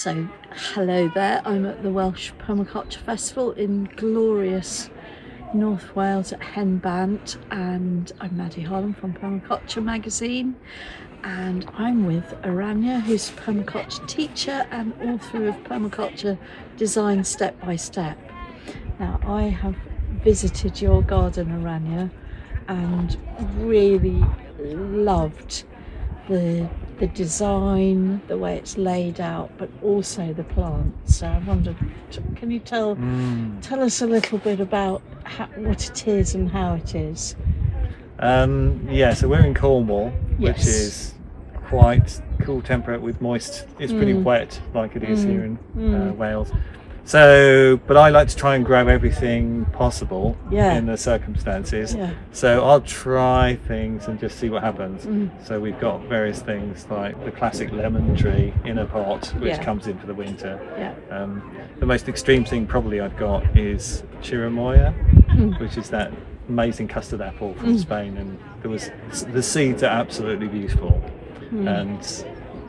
So hello there, I'm at the Welsh Permaculture Festival in glorious North Wales at Henbant, and I'm Maddy Harland from Permaculture magazine, and I'm with Aranya, who's a permaculture teacher and author of Permaculture Design Step by Step. Now, I have visited your garden, Aranya, and really loved the design, the way it's laid out, but also the plants. So I wondered, can you tell us a little bit about what it is and how it is? So we're in Cornwall, Yes. which is quite cool temperate with moist. It's pretty wet like it is here in Wales. So, but I like to try and grow everything possible in the circumstances. Yeah. So I'll try things and just see what happens. So we've got various things like the classic lemon tree in a pot, which comes in for the winter. The most extreme thing probably I've got is chirimoya, which is that amazing custard apple from Spain, and the seeds are absolutely beautiful, and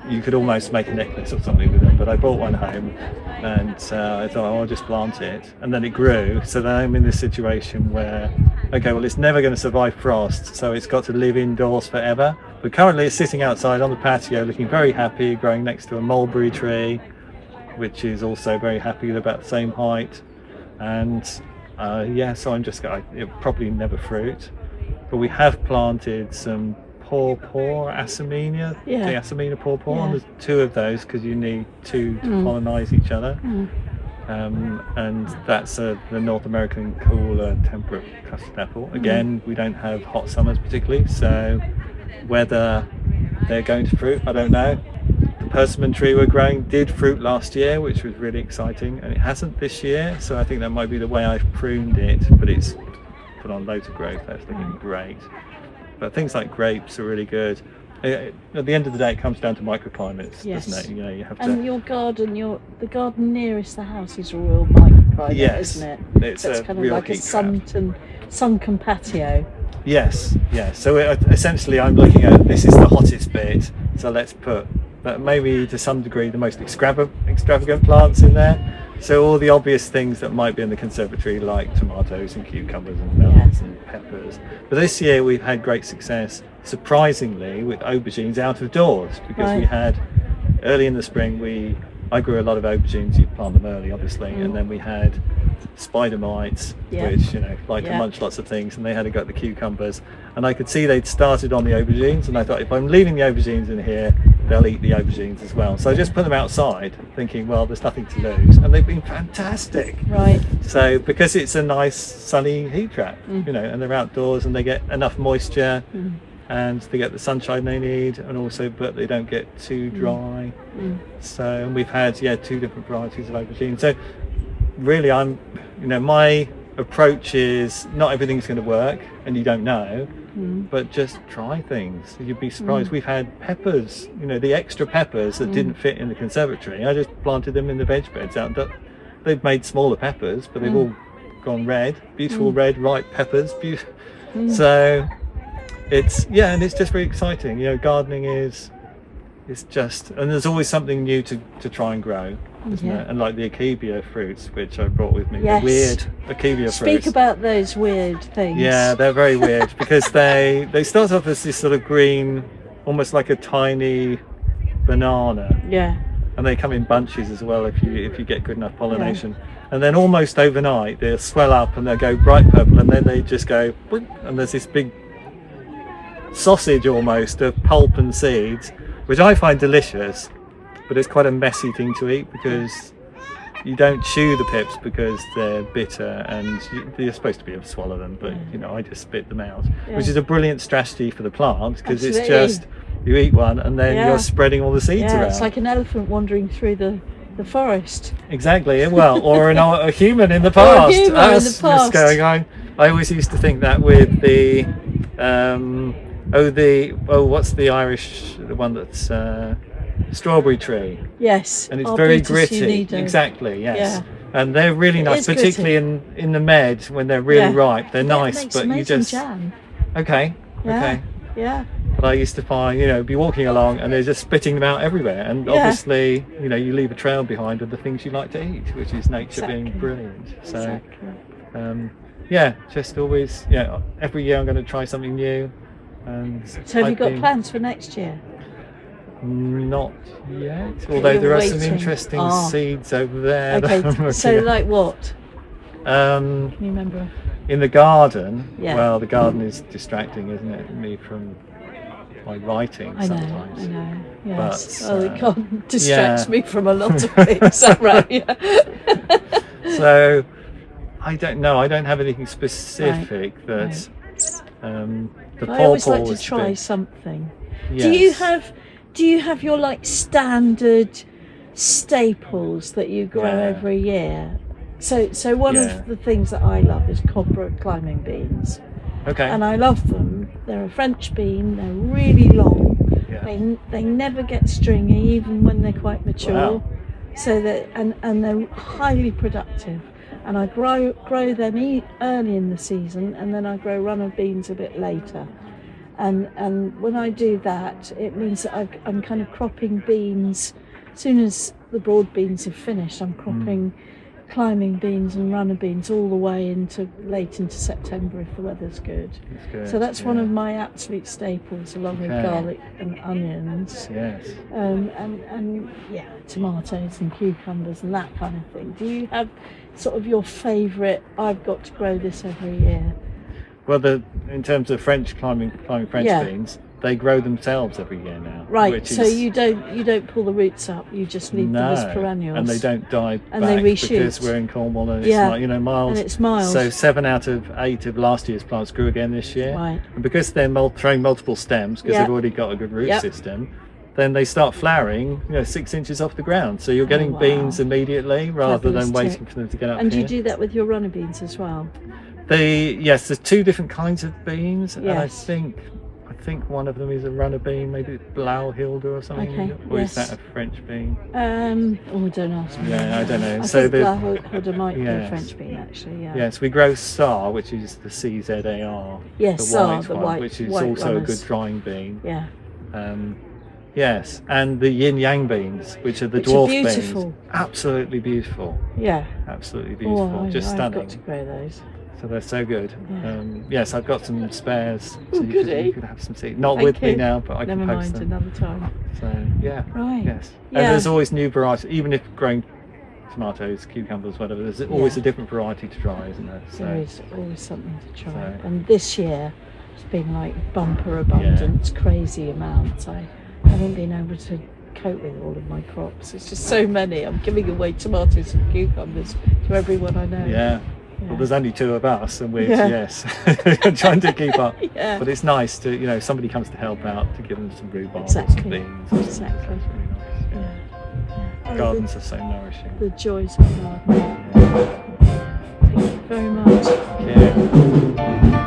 you could almost make a necklace or something with them, but I brought one home and I thought, I'll just plant it, and then it grew. So then I'm in this situation where, okay, well, it's never going to survive frost, so it's got to live indoors forever. But currently it's sitting outside on the patio looking very happy, growing next to a mulberry tree, which is also very happy at about the same height. And so I'm just going, it'll probably never fruit, but we have planted some pawpaw, Asamina, the Asamina pawpaw, and there's two of those because you need two to pollinize each other. And that's the North American cooler temperate custard apple. Again, we don't have hot summers particularly, so whether they're going to fruit, I don't know. The persimmon tree we're growing did fruit last year, which was really exciting, and it hasn't this year, so I think that might be the way I've pruned it, but it's put on loads of growth. That's looking great. But things like grapes are really good. At the end of the day, it comes down to microclimates, doesn't it? You know, you have to. And your garden, the garden nearest the house is a real microclimate, isn't it? It's so it's a kind of real like a heat trap. sunken patio. Yes. So essentially, I'm looking at this is the hottest bit. So let's put, maybe to some degree, the most extravagant plants in there. So all the obvious things that might be in the conservatory, like tomatoes and cucumbers and melons and peppers. But this year we've had great success, surprisingly, with aubergines out of doors, because we had, early in the spring, I grew a lot of aubergines. You plant them early, obviously, and then we had spider mites, which like to munch lots of things, and they had to go at the cucumbers, and I could see they'd started on the aubergines, and I thought, if I'm leaving the aubergines in here, they'll eat the aubergines as well. So I just put them outside, thinking, well, there's nothing to lose, and they've been fantastic. Right. So because it's a nice sunny heat trap, and they're outdoors, and they get enough moisture, and they get the sunshine they need, and also, but they don't get too dry. So we've had two different varieties of aubergine. So really, my approach is not everything's going to work, and you don't know, but just try things. You'd be surprised. We've had peppers, the extra peppers that didn't fit in the conservatory. I just planted them in the veg beds out. They've made smaller peppers, but they've all gone red, beautiful red, ripe peppers. So and it's just very exciting. Gardening is just, and there's always something new to try and grow, isn't it? And like the akebia fruits, which I brought with me, the weird akebia fruits. Speak about those weird things. Yeah, they're very weird because they start off as this sort of green, almost like a tiny banana. Yeah. And they come in bunches as well if you get good enough pollination. And then almost overnight they'll swell up and they'll go bright purple, and then they just go boop, and there's this big sausage almost of pulp and seeds, which I find delicious, but it's quite a messy thing to eat because you don't chew the pips because they're bitter, and you're supposed to be able to swallow them, but I just spit them out, which is a brilliant strategy for the plant because it's just, you eat one and then you're spreading all the seeds around. It's like an elephant wandering through the forest. Exactly. Well, or a human in the past. Just going on. I always used to think that with the what's the Irish, the one that's strawberry tree? Yes. And it's very gritty. Exactly. Yes. And they're really nice, particularly in the med when they're really ripe. They're nice, but you just jam. Okay. Yeah. But I used to find, be walking along and they're just spitting them out everywhere. And obviously, you leave a trail behind of the things you like to eat, which is nature being brilliant. So, just always, every year I'm going to try something new. And so have you got plans for next year? Not yet, although there are some interesting seeds over there. Okay, so like what? Can you remember? In the garden, well, the garden is distracting, isn't it? Me from my writing sometimes. I know, yes. But, the garden distracts me from a lot of things, is that right? Yeah. So, I don't know, I don't have anything specific that the I always like to was try something. Yes. Do you have your like standard staples that you grow every year? So one of the things that I love is cobra climbing beans. Okay. And I love them. They're a French bean. They're really long. Yeah. They never get stringy, even when they're quite mature. Wow. So that and they're highly productive. And I grow them early in the season, and then I grow runner beans a bit later. And when I do that, it means that I'm kind of cropping beans. As soon as the broad beans have finished, I'm cropping climbing beans and runner beans all the way late into September if the weather's good. So that's one of my absolute staples, along with garlic and onions. Yes. And tomatoes and cucumbers and that kind of thing. Do you have sort of your favourite? I've got to grow this every year. Well, in terms of French climbing French beans, they grow themselves every year now. Right. So you don't pull the roots up. You just leave them as perennials. And they don't die and back they reshoot. Because we're in Cornwall and it's miles. And it's miles. So 7 out of 8 of last year's plants grew again this year. Right. And because they're throwing multiple stems, because they've already got a good root system, then they start flowering, 6 inches off the ground. So you're getting beans immediately rather than waiting for them to get up. And do you do that with your runner beans as well? Yes, there's 2 different kinds of beans, and I Yes. think one of them is a runner bean, maybe Blauhilde or something. Okay, or yes. is that a French bean? Don't ask me. Yeah, I don't know. I So think Blauhilde might be a yes. French bean, actually. Yeah. Yes, we grow Czar, which is the CZAR. Yes, the white the one, white, which is white also runners. a good drying bean. Yeah. Yes, and the Yin Yang beans, which are the Which are dwarf beautiful. beans. Absolutely beautiful. Yeah. Absolutely beautiful. Just I've stunning. got to grow those. So they're so good. Yeah. Yes, I've got some spares. Oh, So you goody. could have some seeds. Not Thank with me you. now, but I Never can post mind, them. another time. So yeah. Right. Yes. Yeah. And there's always new varieties, even if growing tomatoes, cucumbers, whatever. There's always a different variety to try, isn't there? So, There is always something to try. So- And this year, it's been like bumper abundance, crazy amounts. I haven't been able to cope with all of my crops. It's just so many. I'm giving away tomatoes and cucumbers to everyone I know. yeah. Well, there's only 2 of us, and we're trying to keep up. Yeah. But it's nice to, somebody comes to help out to give them some rhubarb, Exactly. some beans. Or something. Exactly. That's really nice. Yeah. Gardens are so nourishing. The joys of gardening. Thank you very much. Yeah.